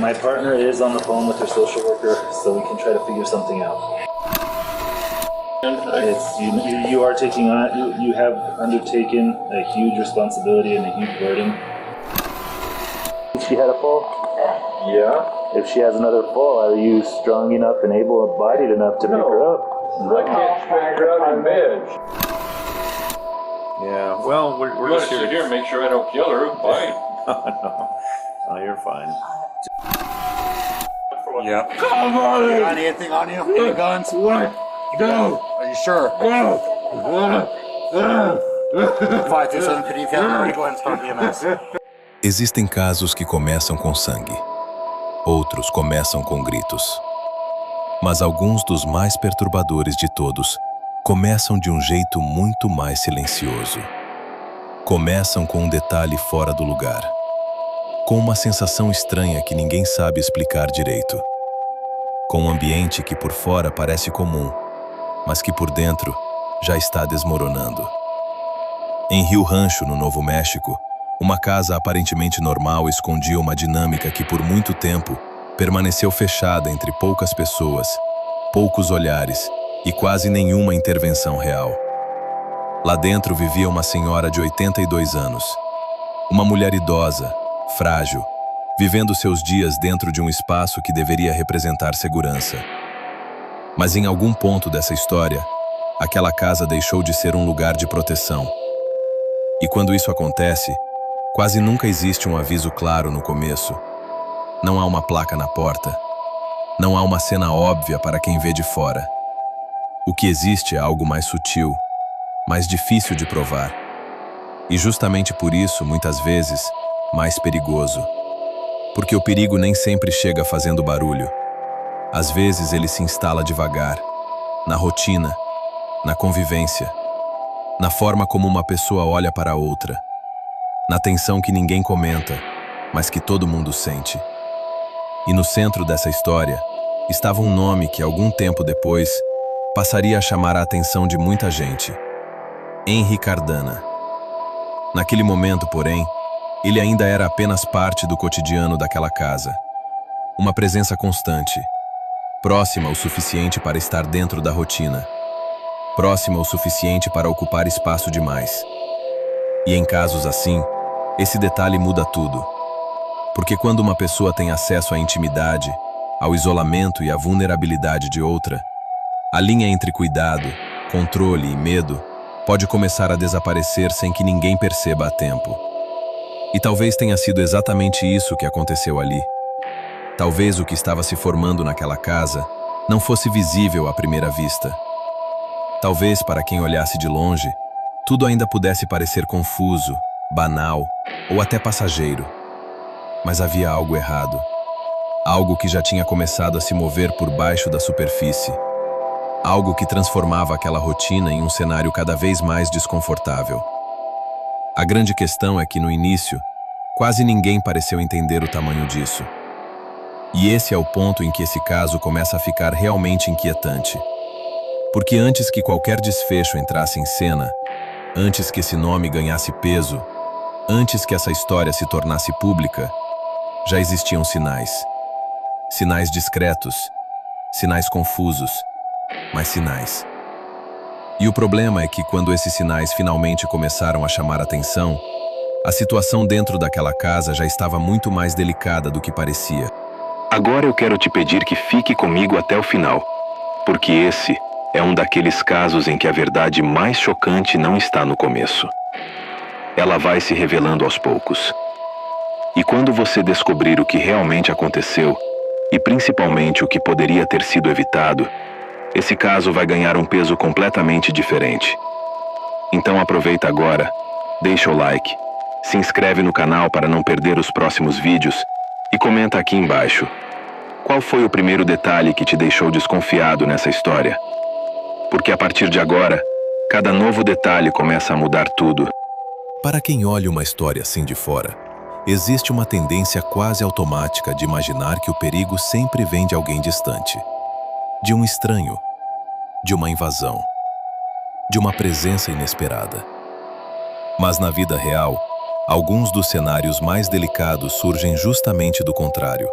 My partner is on the phone with her social worker, so we can try to figure something out. You are taking on, you have undertaken a huge responsibility and a huge burden. She had a fall? Yeah. If she has another fall, are you strong enough and able-bodied enough to pick her up? I can't stand her out in bed. Yeah, well, we're We're just gonna sit here. here and make sure I don't kill her. Fine. No, you're fine. Yeah. Come on! You got anything on you? Any guns? What? Go! Are you sure? Go! 527 PD, if you haven't already, go ahead and start EMS. Existem casos que começam com sangue. Outros começam com gritos. Mas alguns dos mais perturbadores de todos começam de um jeito muito mais silencioso. Começam com um detalhe fora do lugar. Com uma sensação estranha que ninguém sabe explicar direito. Com um ambiente que por fora parece comum, mas que por dentro já está desmoronando. Em Rio Rancho, no Novo México, uma casa aparentemente normal escondia uma dinâmica que por muito tempo permaneceu fechada entre poucas pessoas, poucos olhares e quase nenhuma intervenção real. Lá dentro vivia uma senhora de 82 anos. Uma mulher idosa, frágil, vivendo seus dias dentro de um espaço que deveria representar segurança. Mas em algum ponto dessa história, aquela casa deixou de ser um lugar de proteção. E quando isso acontece, quase nunca existe um aviso claro no começo. Não há uma placa na porta. Não há uma cena óbvia para quem vê de fora. O que existe é algo mais sutil, mais difícil de provar. E justamente por isso, muitas vezes, mais perigoso. Porque o perigo nem sempre chega fazendo barulho. Às vezes ele se instala devagar, na rotina, na convivência, na forma como uma pessoa olha para a outra, na tensão que ninguém comenta, mas que todo mundo sente. E no centro dessa história estava um nome que algum tempo depois passaria a chamar a atenção de muita gente: Henry Cardana. Naquele momento, porém, ele ainda era apenas parte do cotidiano daquela casa. Uma presença constante, próxima o suficiente para estar dentro da rotina, próxima o suficiente para ocupar espaço demais. E em casos assim, esse detalhe muda tudo. Porque quando uma pessoa tem acesso à intimidade, ao isolamento e à vulnerabilidade de outra, a linha entre cuidado, controle e medo pode começar a desaparecer sem que ninguém perceba a tempo. E talvez tenha sido exatamente isso que aconteceu ali. Talvez o que estava se formando naquela casa não fosse visível à primeira vista. Talvez, para quem olhasse de longe, tudo ainda pudesse parecer confuso, banal ou até passageiro. Mas havia algo errado. Algo que já tinha começado a se mover por baixo da superfície. Algo que transformava aquela rotina em um cenário cada vez mais desconfortável. A grande questão é que, no início, quase ninguém pareceu entender o tamanho disso. E esse é o ponto em que esse caso começa a ficar realmente inquietante. Porque antes que qualquer desfecho entrasse em cena, antes que esse nome ganhasse peso, antes que essa história se tornasse pública, já existiam sinais. Sinais discretos, sinais confusos, mas sinais. E o problema é que quando esses sinais finalmente começaram a chamar atenção, a situação dentro daquela casa já estava muito mais delicada do que parecia. Agora eu quero te pedir que fique comigo até o final, porque esse é um daqueles casos em que a verdade mais chocante não está no começo. Ela vai se revelando aos poucos. E quando você descobrir o que realmente aconteceu, e principalmente o que poderia ter sido evitado, esse caso vai ganhar um peso completamente diferente. Então aproveita agora, deixa o like, se inscreve no canal para não perder os próximos vídeos e comenta aqui embaixo. Qual foi o primeiro detalhe que te deixou desconfiado nessa história? Porque a partir de agora, cada novo detalhe começa a mudar tudo. Para quem olha uma história assim de fora, existe uma tendência quase automática de imaginar que o perigo sempre vem de alguém distante, de um estranho, de uma invasão, de uma presença inesperada. Mas na vida real, alguns dos cenários mais delicados surgem justamente do contrário.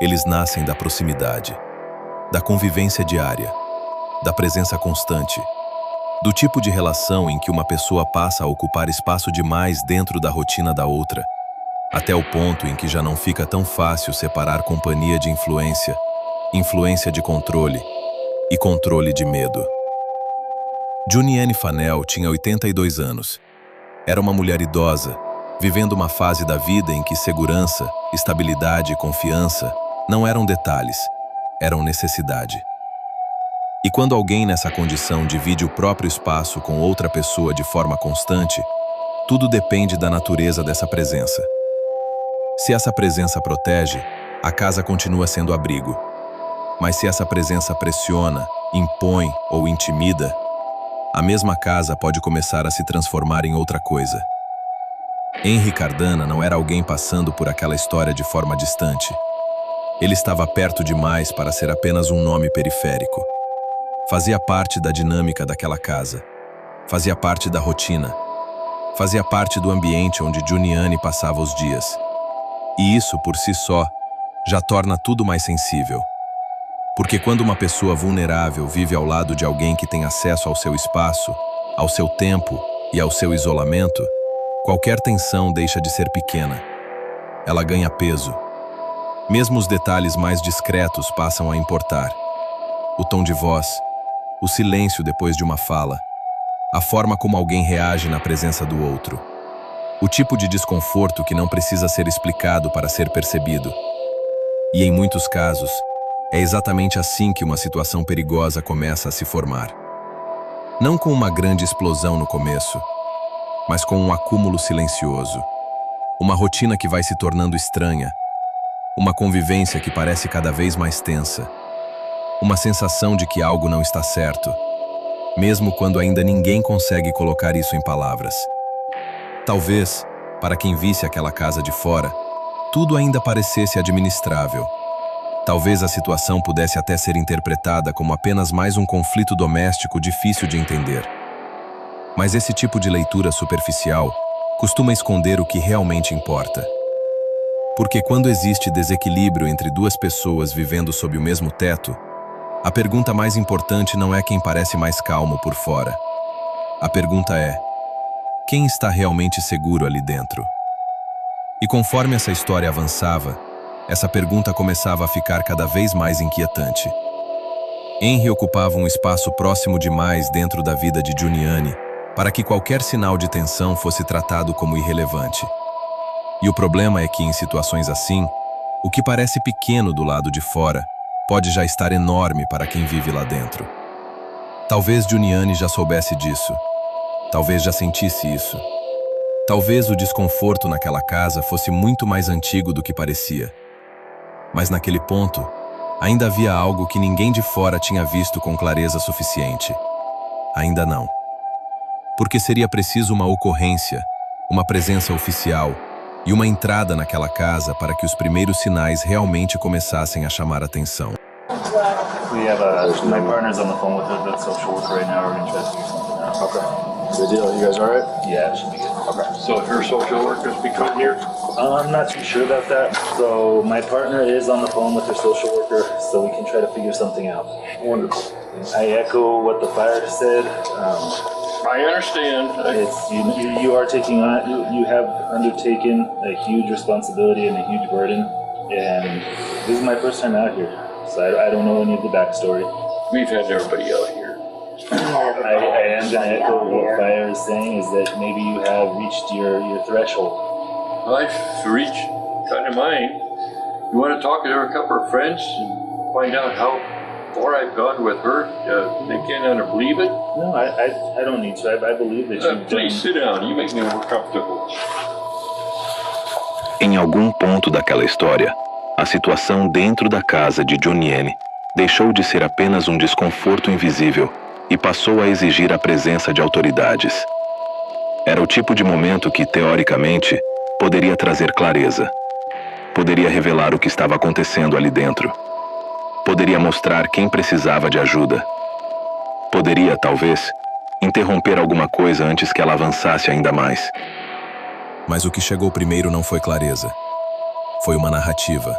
Eles nascem da proximidade, da convivência diária, da presença constante, do tipo de relação em que uma pessoa passa a ocupar espaço demais dentro da rotina da outra, até o ponto em que já não fica tão fácil separar companhia de influência, influência de controle e controle de medo. Juniane Fanel tinha 82 anos. Era uma mulher idosa, vivendo uma fase da vida em que segurança, estabilidade e confiança não eram detalhes, eram necessidade. E quando alguém nessa condição divide o próprio espaço com outra pessoa de forma constante, tudo depende da natureza dessa presença. Se essa presença protege, a casa continua sendo abrigo. Mas se essa presença pressiona, impõe ou intimida, a mesma casa pode começar a se transformar em outra coisa. Henri Cardano não era alguém passando por aquela história de forma distante. Ele estava perto demais para ser apenas um nome periférico. Fazia parte da dinâmica daquela casa. Fazia parte da rotina. Fazia parte do ambiente onde Juniane passava os dias. E isso, por si só, já torna tudo mais sensível. Porque quando uma pessoa vulnerável vive ao lado de alguém que tem acesso ao seu espaço, ao seu tempo e ao seu isolamento, qualquer tensão deixa de ser pequena. Ela ganha peso. Mesmo os detalhes mais discretos passam a importar. O tom de voz, o silêncio depois de uma fala, a forma como alguém reage na presença do outro. O tipo de desconforto que não precisa ser explicado para ser percebido. E em muitos casos, é exatamente assim que uma situação perigosa começa a se formar. Não com uma grande explosão no começo, mas com um acúmulo silencioso. Uma rotina que vai se tornando estranha. Uma convivência que parece cada vez mais tensa. Uma sensação de que algo não está certo, mesmo quando ainda ninguém consegue colocar isso em palavras. Talvez, para quem visse aquela casa de fora, tudo ainda parecesse administrável. Talvez a situação pudesse até ser interpretada como apenas mais um conflito doméstico difícil de entender. Mas esse tipo de leitura superficial costuma esconder o que realmente importa. Porque quando existe desequilíbrio entre duas pessoas vivendo sob o mesmo teto, a pergunta mais importante não é quem parece mais calmo por fora. A pergunta é: quem está realmente seguro ali dentro? E conforme essa história avançava, essa pergunta começava a ficar cada vez mais inquietante. Henri ocupava um espaço próximo demais dentro da vida de Juniane para que qualquer sinal de tensão fosse tratado como irrelevante. E o problema é que, em situações assim, o que parece pequeno do lado de fora pode já estar enorme para quem vive lá dentro. Talvez Juniane já soubesse disso. Talvez já sentisse isso. Talvez o desconforto naquela casa fosse muito mais antigo do que parecia. Mas naquele ponto, ainda havia algo que ninguém de fora tinha visto com clareza suficiente. Ainda não. Porque seria preciso uma ocorrência, uma presença oficial e uma entrada naquela casa para que os primeiros sinais realmente começassem a chamar atenção. We have my partner's on the phone with the social worker right now. We're going to try to figure something out. Okay. Good deal. You guys all right? Yeah, it should be good. Okay. So her social worker's become here? I'm not too sure about that. So my partner is on the phone with her social worker, so we can try to figure something out. Wonderful. I echo what the fire said. I understand. It's you are taking on you have undertaken a huge responsibility and a huge burden, and this is my first time out here, so I don't know any of the backstory. We've had everybody out here. I am going to echo what Fire is saying, is that maybe you have reached your threshold. I've reached kind of mine. You want to talk to a couple of friends and find out how far I've gone with her? They can't believe it. No, I don't need to. I believe that you've Please done... sit down. You make me more comfortable. Em algum ponto daquela história, a situação dentro da casa de Juniane deixou de ser apenas um desconforto invisível e passou a exigir a presença de autoridades. Era o tipo de momento que, teoricamente, poderia trazer clareza. Poderia revelar o que estava acontecendo ali dentro. Poderia mostrar quem precisava de ajuda. Poderia, talvez, interromper alguma coisa antes que ela avançasse ainda mais. Mas o que chegou primeiro não foi clareza. Foi uma narrativa.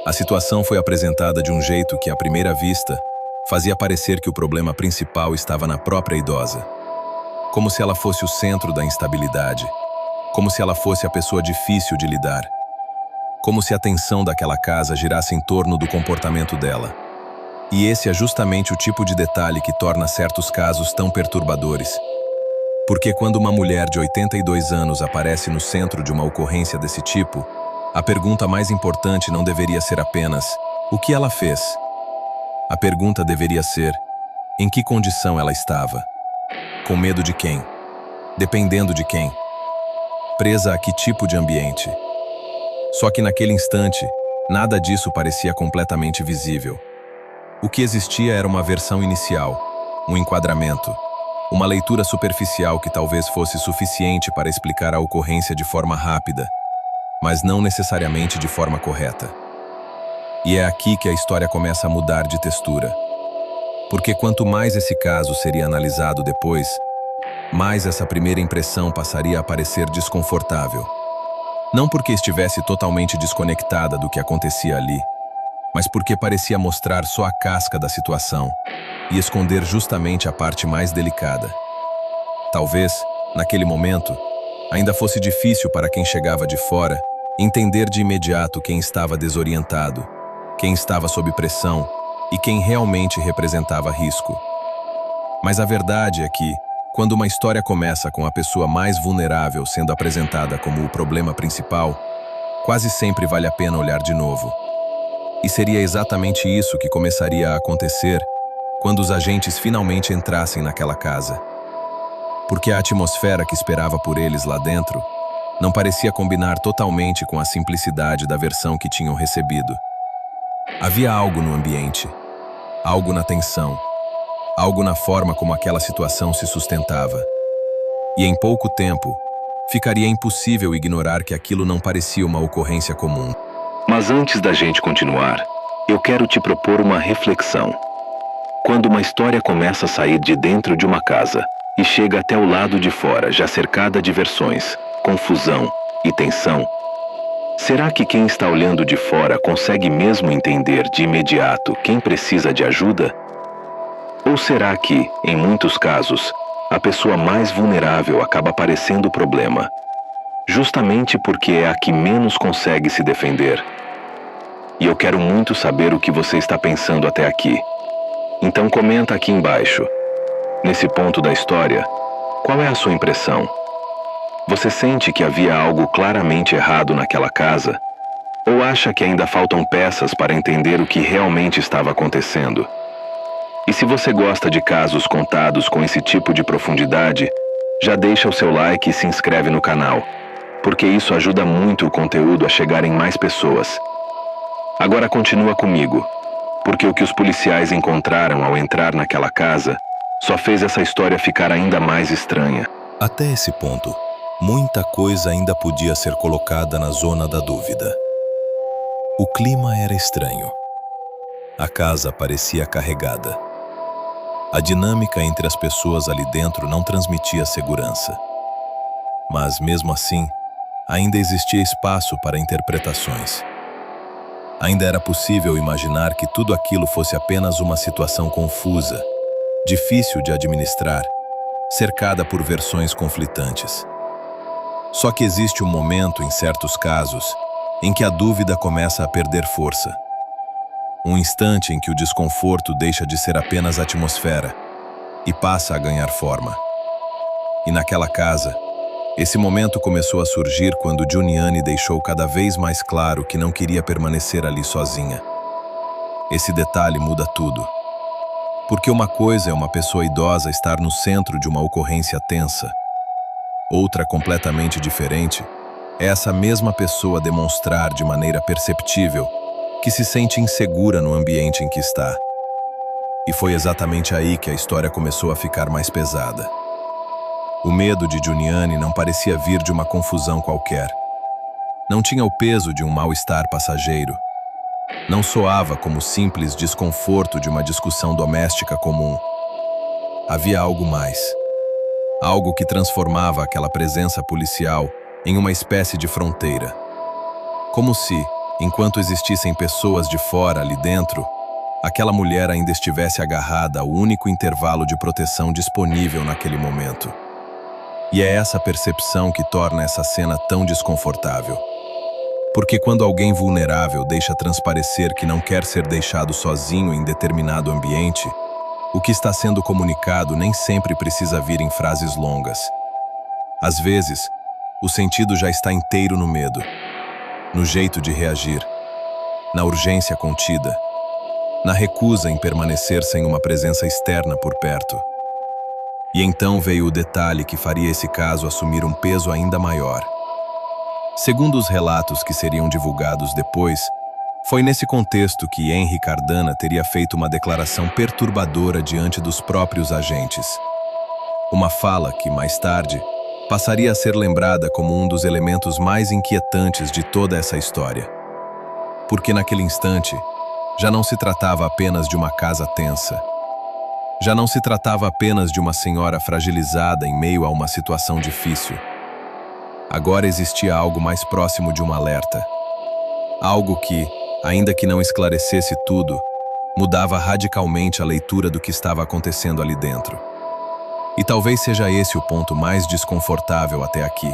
A situação foi apresentada de um jeito que, à primeira vista, fazia parecer que o problema principal estava na própria idosa. Como se ela fosse o centro da instabilidade. Como se ela fosse a pessoa difícil de lidar. Como se a atenção daquela casa girasse em torno do comportamento dela. E esse é justamente o tipo de detalhe que torna certos casos tão perturbadores. Porque quando uma mulher de 82 anos aparece no centro de uma ocorrência desse tipo, a pergunta mais importante não deveria ser apenas o que ela fez. A pergunta deveria ser em que condição ela estava? Com medo de quem? Dependendo de quem? Presa a que tipo de ambiente? Só que naquele instante, nada disso parecia completamente visível. O que existia era uma versão inicial, um enquadramento, uma leitura superficial que talvez fosse suficiente para explicar a ocorrência de forma rápida, mas não necessariamente de forma correta. E é aqui que a história começa a mudar de textura. Porque quanto mais esse caso seria analisado depois, mais essa primeira impressão passaria a parecer desconfortável. Não porque estivesse totalmente desconectada do que acontecia ali, mas porque parecia mostrar só a casca da situação e esconder justamente a parte mais delicada. Talvez, naquele momento, ainda fosse difícil para quem chegava de fora entender de imediato quem estava desorientado, quem estava sob pressão e quem realmente representava risco. Mas a verdade é que, quando uma história começa com a pessoa mais vulnerável sendo apresentada como o problema principal, quase sempre vale a pena olhar de novo. E seria exatamente isso que começaria a acontecer quando os agentes finalmente entrassem naquela casa. Porque a atmosfera que esperava por eles lá dentro não parecia combinar totalmente com a simplicidade da versão que tinham recebido. Havia algo no ambiente, algo na tensão, algo na forma como aquela situação se sustentava. E em pouco tempo, ficaria impossível ignorar que aquilo não parecia uma ocorrência comum. Mas antes da gente continuar, eu quero te propor uma reflexão. Quando uma história começa a sair de dentro de uma casa e chega até o lado de fora, já cercada de versões, confusão e tensão, será que quem está olhando de fora consegue mesmo entender de imediato quem precisa de ajuda? Ou será que, em muitos casos, a pessoa mais vulnerável acaba parecendo o problema, justamente porque é a que menos consegue se defender? E eu quero muito saber o que você está pensando até aqui. Então comenta aqui embaixo. Nesse ponto da história, qual é a sua impressão? Você sente que havia algo claramente errado naquela casa? Ou acha que ainda faltam peças para entender o que realmente estava acontecendo? E se você gosta de casos contados com esse tipo de profundidade, já deixa o seu like e se inscreve no canal, porque isso ajuda muito o conteúdo a chegar em mais pessoas. Agora continua comigo, porque o que os policiais encontraram ao entrar naquela casa só fez essa história ficar ainda mais estranha. Até esse ponto, muita coisa ainda podia ser colocada na zona da dúvida. O clima era estranho. A casa parecia carregada. A dinâmica entre as pessoas ali dentro não transmitia segurança. Mas, mesmo assim, ainda existia espaço para interpretações. Ainda era possível imaginar que tudo aquilo fosse apenas uma situação confusa, difícil de administrar, cercada por versões conflitantes. Só que existe um momento, em certos casos, em que a dúvida começa a perder força. Um instante em que o desconforto deixa de ser apenas atmosfera e passa a ganhar forma. E naquela casa, esse momento começou a surgir quando Giuliani deixou cada vez mais claro que não queria permanecer ali sozinha. Esse detalhe muda tudo. Porque uma coisa é uma pessoa idosa estar no centro de uma ocorrência tensa. Outra completamente diferente é essa mesma pessoa demonstrar de maneira perceptível que se sente insegura no ambiente em que está. E foi exatamente aí que a história começou a ficar mais pesada. O medo de Giuliani não parecia vir de uma confusão qualquer. Não tinha o peso de um mal-estar passageiro. Não soava como simples desconforto de uma discussão doméstica comum. Havia algo mais. Algo que transformava aquela presença policial em uma espécie de fronteira. Como se, enquanto existissem pessoas de fora ali dentro, aquela mulher ainda estivesse agarrada ao único intervalo de proteção disponível naquele momento. E é essa percepção que torna essa cena tão desconfortável. Porque quando alguém vulnerável deixa transparecer que não quer ser deixado sozinho em determinado ambiente, o que está sendo comunicado nem sempre precisa vir em frases longas. Às vezes, o sentido já está inteiro no medo, no jeito de reagir, na urgência contida, na recusa em permanecer sem uma presença externa por perto. E então veio o detalhe que faria esse caso assumir um peso ainda maior. Segundo os relatos que seriam divulgados depois, foi nesse contexto que Henry Cardana teria feito uma declaração perturbadora diante dos próprios agentes. Uma fala que, mais tarde, passaria a ser lembrada como um dos elementos mais inquietantes de toda essa história. Porque naquele instante, já não se tratava apenas de uma casa tensa. Já não se tratava apenas de uma senhora fragilizada em meio a uma situação difícil. Agora existia algo mais próximo de um alerta. Algo que, ainda que não esclarecesse tudo, mudava radicalmente a leitura do que estava acontecendo ali dentro. E talvez seja esse o ponto mais desconfortável até aqui.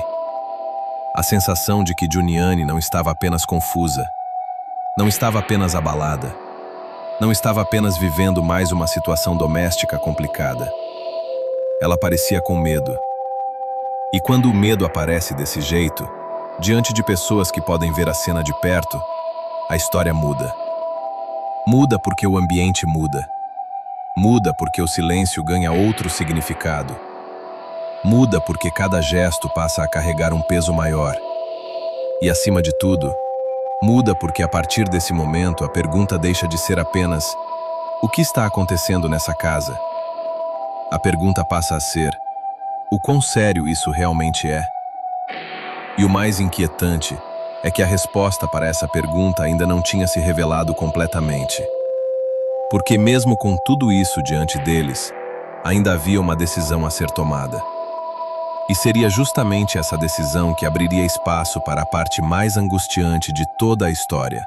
A sensação de que Giuliani não estava apenas confusa, não estava apenas abalada, não estava apenas vivendo mais uma situação doméstica complicada. Ela parecia com medo. E quando o medo aparece desse jeito, diante de pessoas que podem ver a cena de perto, a história muda. Muda porque o ambiente muda. Muda porque o silêncio ganha outro significado. Muda porque cada gesto passa a carregar um peso maior. E, acima de tudo, muda porque a partir desse momento a pergunta deixa de ser apenas: o que está acontecendo nessa casa? A pergunta passa a ser: o quão sério isso realmente é? E o mais inquietante é que a resposta para essa pergunta ainda não tinha se revelado completamente. Porque mesmo com tudo isso diante deles, ainda havia uma decisão a ser tomada. E seria justamente essa decisão que abriria espaço para a parte mais angustiante de toda a história.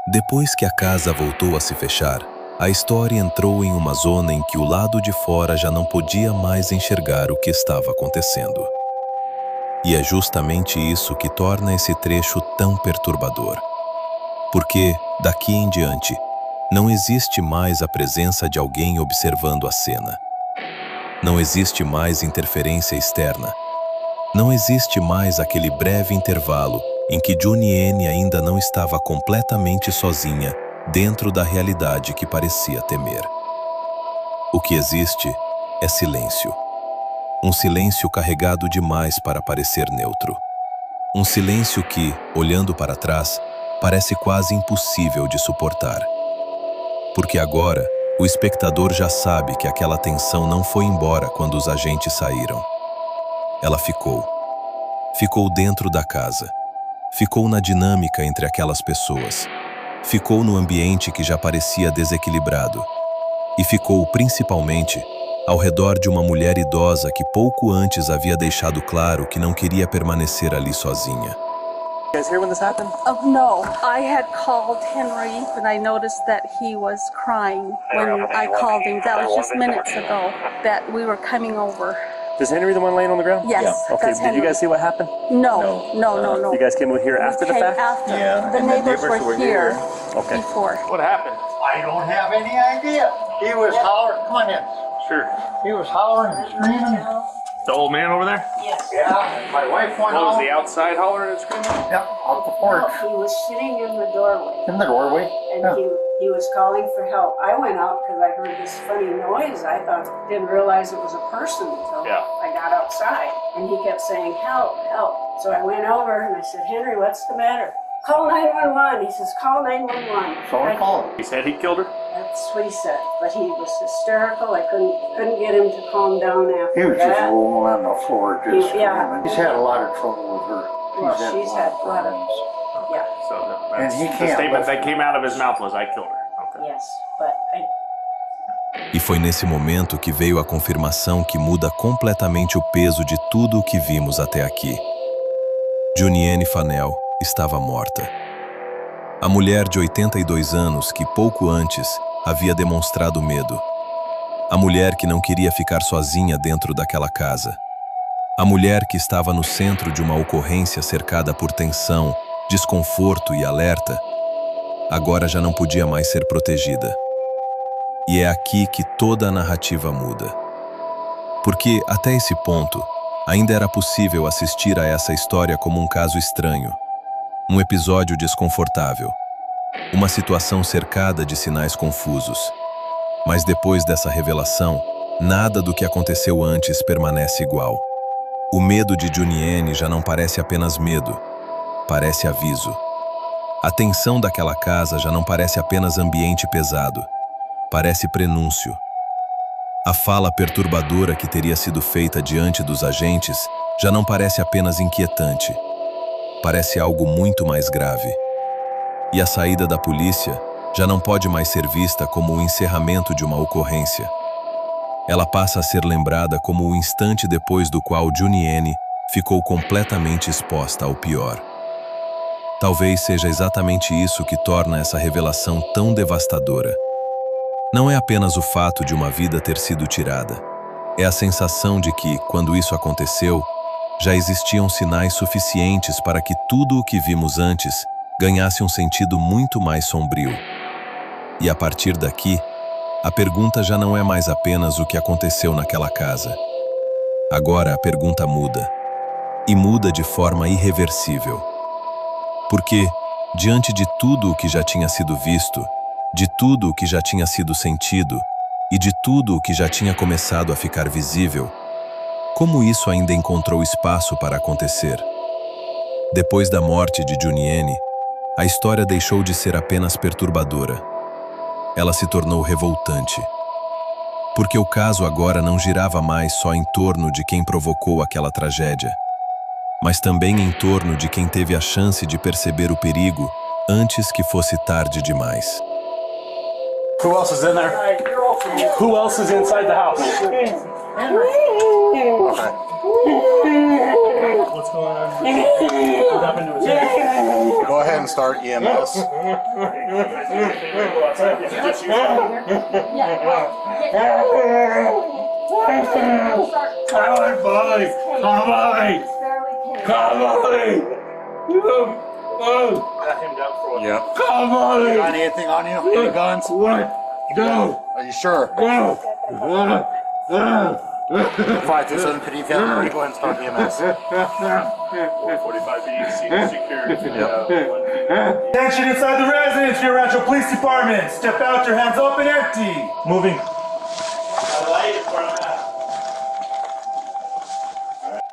Depois que a casa voltou a se fechar, a história entrou em uma zona em que o lado de fora já não podia mais enxergar o que estava acontecendo. E é justamente isso que torna esse trecho tão perturbador. Porque, daqui em diante, não existe mais a presença de alguém observando a cena. Não existe mais interferência externa. Não existe mais aquele breve intervalo em que Giuliani ainda não estava completamente sozinha dentro da realidade que parecia temer. O que existe é silêncio. Um silêncio carregado demais para parecer neutro. Um silêncio que, olhando para trás, parece quase impossível de suportar. Porque agora, o espectador já sabe que aquela tensão não foi embora quando os agentes saíram. Ela ficou. Ficou dentro da casa. Ficou na dinâmica entre aquelas pessoas. Ficou no ambiente que já parecia desequilibrado. E ficou, principalmente, ao redor de uma mulher idosa que pouco antes havia deixado claro que não queria permanecer ali sozinha. You guys hear when this happened? No, I had called Henry and I noticed that he was crying when I called him. That was just minutes ago that we were coming over. Is Henry the one laying on the ground? Yes, Yeah. Okay, that's did you Henry. guys see what happened? No. You guys came over here after the We came fact? After. Yeah, The and the neighbors neighbors were were here Okay. before. What happened? I don't have any idea. He was hollering. Come on in. Sure. He was hollering and screaming. The old man over there? Yes. Yeah, my wife went What was out. the outside hollering and screaming? Yeah, out the porch. He was sitting in the doorway In the doorway. and Yeah. he was calling for help. I went out because I heard this funny noise. I didn't realize it was a person until Yeah. I got outside. And he kept saying, help, help. So I went over and I said, Henry, what's the matter? Call 911. He says, call 911. So I called. He said he killed her? That's what he said. But he was hysterical. I couldn't get him to calm down after He was just that. rolling on the floor, just Yeah. screaming. He's had a lot of trouble with her. Well, she's had a lot of- problems. Yeah, So And that's he the can't statement lift that came out of his mouth was, I killed her. Okay. yes. But E foi nesse momento que veio a confirmação que muda completamente o peso de tudo o que vimos até aqui. Giuliani Fanel estava morta. A mulher de 82 anos que pouco antes havia demonstrado medo. A mulher que não queria ficar sozinha dentro daquela casa. A mulher que estava no centro de uma ocorrência cercada por tensão, desconforto e alerta, agora já não podia mais ser protegida. E é aqui que toda a narrativa muda. Porque, até esse ponto, ainda era possível assistir a essa história como um caso estranho, um episódio desconfortável, uma situação cercada de sinais confusos. Mas depois dessa revelação, nada do que aconteceu antes permanece igual. O medo de Juniene já não parece apenas medo, parece aviso. A tensão daquela casa já não parece apenas ambiente pesado, parece prenúncio. A fala perturbadora que teria sido feita diante dos agentes já não parece apenas inquietante, parece algo muito mais grave. E a saída da polícia já não pode mais ser vista como o encerramento de uma ocorrência. Ela passa a ser lembrada como o instante depois do qual Juniene ficou completamente exposta ao pior. Talvez seja exatamente isso que torna essa revelação tão devastadora. Não é apenas o fato de uma vida ter sido tirada. É a sensação de que, quando isso aconteceu, já existiam sinais suficientes para que tudo o que vimos antes ganhasse um sentido muito mais sombrio. E a partir daqui, a pergunta já não é mais apenas o que aconteceu naquela casa. Agora a pergunta muda. E muda de forma irreversível. Porque, diante de tudo o que já tinha sido visto, de tudo o que já tinha sido sentido e de tudo o que já tinha começado a ficar visível, como isso ainda encontrou espaço para acontecer? Depois da morte de Juniene, a história deixou de ser apenas perturbadora. Ela se tornou revoltante. Porque o caso agora não girava mais só em torno de quem provocou aquela tragédia, mas também em torno de quem teve a chance de perceber o perigo antes que fosse tarde demais. Who else is in there? Who else is inside the house? Okay. What's going on? What happened to his head? Go ahead and start EMS. Yeah. Got anything on you? Any guns? What? Go. Are you sure? Go. 527 PD family, go ahead and start EMS. 45B, secured. Attention inside the residence, Rio Rancho Police Department. Step out, your hands up and empty. Moving.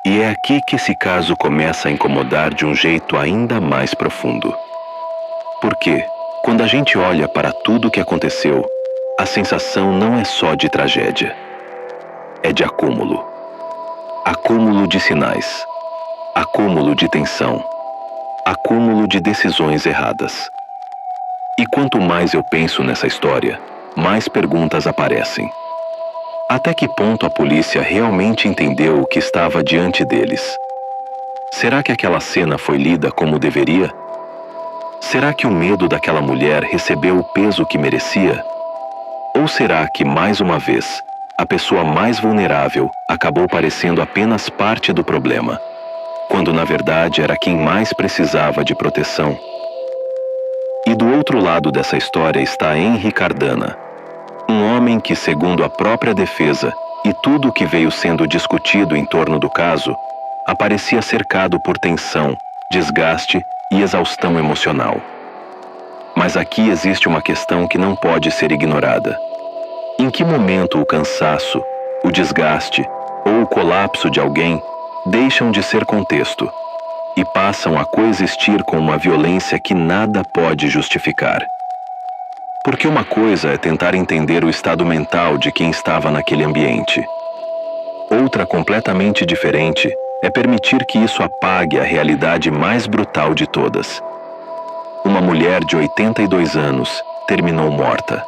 E é aqui que esse caso começa a incomodar de um jeito ainda mais profundo. Porque, quando a gente olha para tudo o que aconteceu, a sensação não é só de tragédia. É de acúmulo. Acúmulo de sinais. Acúmulo de tensão. Acúmulo de decisões erradas. E quanto mais eu penso nessa história, mais perguntas aparecem. Até que ponto a polícia realmente entendeu o que estava diante deles? Será que aquela cena foi lida como deveria? Será que o medo daquela mulher recebeu o peso que merecia? Ou será que, mais uma vez, a pessoa mais vulnerável acabou parecendo apenas parte do problema, quando na verdade era quem mais precisava de proteção? E do outro lado dessa história está Henry Cardana, um homem que, segundo a própria defesa e tudo o que veio sendo discutido em torno do caso, aparecia cercado por tensão, desgaste e exaustão emocional. Mas aqui existe uma questão que não pode ser ignorada. Em que momento o cansaço, o desgaste ou o colapso de alguém deixam de ser contexto e passam a coexistir com uma violência que nada pode justificar? Porque uma coisa é tentar entender o estado mental de quem estava naquele ambiente. Outra completamente diferente é permitir que isso apague a realidade mais brutal de todas. Uma mulher de 82 anos terminou morta.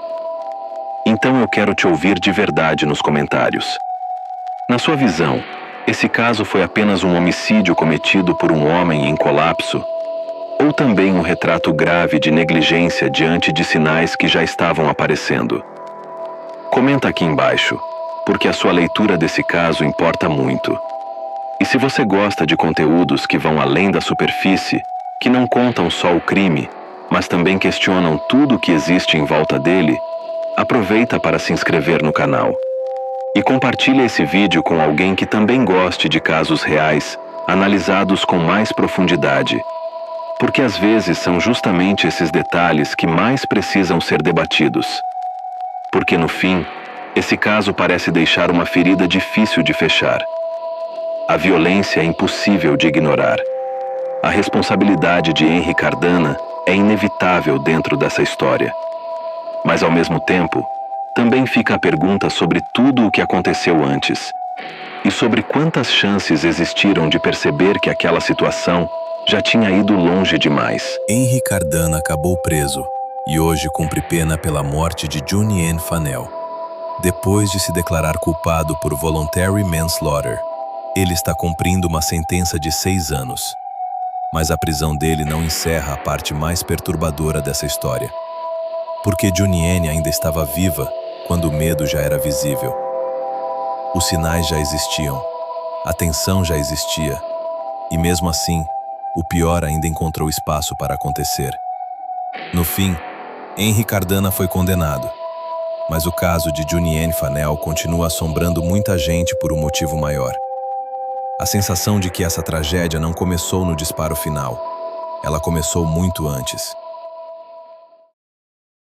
Então eu quero te ouvir de verdade nos comentários. Na sua visão, esse caso foi apenas um homicídio cometido por um homem em colapso? ou também um retrato grave de negligência diante de sinais que já estavam aparecendo? Comenta aqui embaixo, porque a sua leitura desse caso importa muito. E se você gosta de conteúdos que vão além da superfície, que não contam só o crime, mas também questionam tudo o que existe em volta dele, aproveita para se inscrever no canal. E compartilhe esse vídeo com alguém que também goste de casos reais, analisados com mais profundidade. Porque às vezes são justamente esses detalhes que mais precisam ser debatidos. Porque no fim, esse caso parece deixar uma ferida difícil de fechar. A violência é impossível de ignorar. A responsabilidade de Henry Cardana é inevitável dentro dessa história. Mas ao mesmo tempo, também fica a pergunta sobre tudo o que aconteceu antes e sobre quantas chances existiram de perceber que aquela situação já tinha ido longe demais. Henry Cardana acabou preso e hoje cumpre pena pela morte de Junien Fanel. Depois de se declarar culpado por voluntary manslaughter, ele está cumprindo uma sentença de 6 anos. Mas a prisão dele não encerra a parte mais perturbadora dessa história. Porque Junien ainda estava viva quando o medo já era visível. Os sinais já existiam, a tensão já existia, e mesmo assim, o pior ainda encontrou espaço para acontecer. No fim, Henry Cardana foi condenado, mas o caso de Junien Fanel continua assombrando muita gente por um motivo maior. A sensação de que essa tragédia não começou no disparo final. Ela começou muito antes.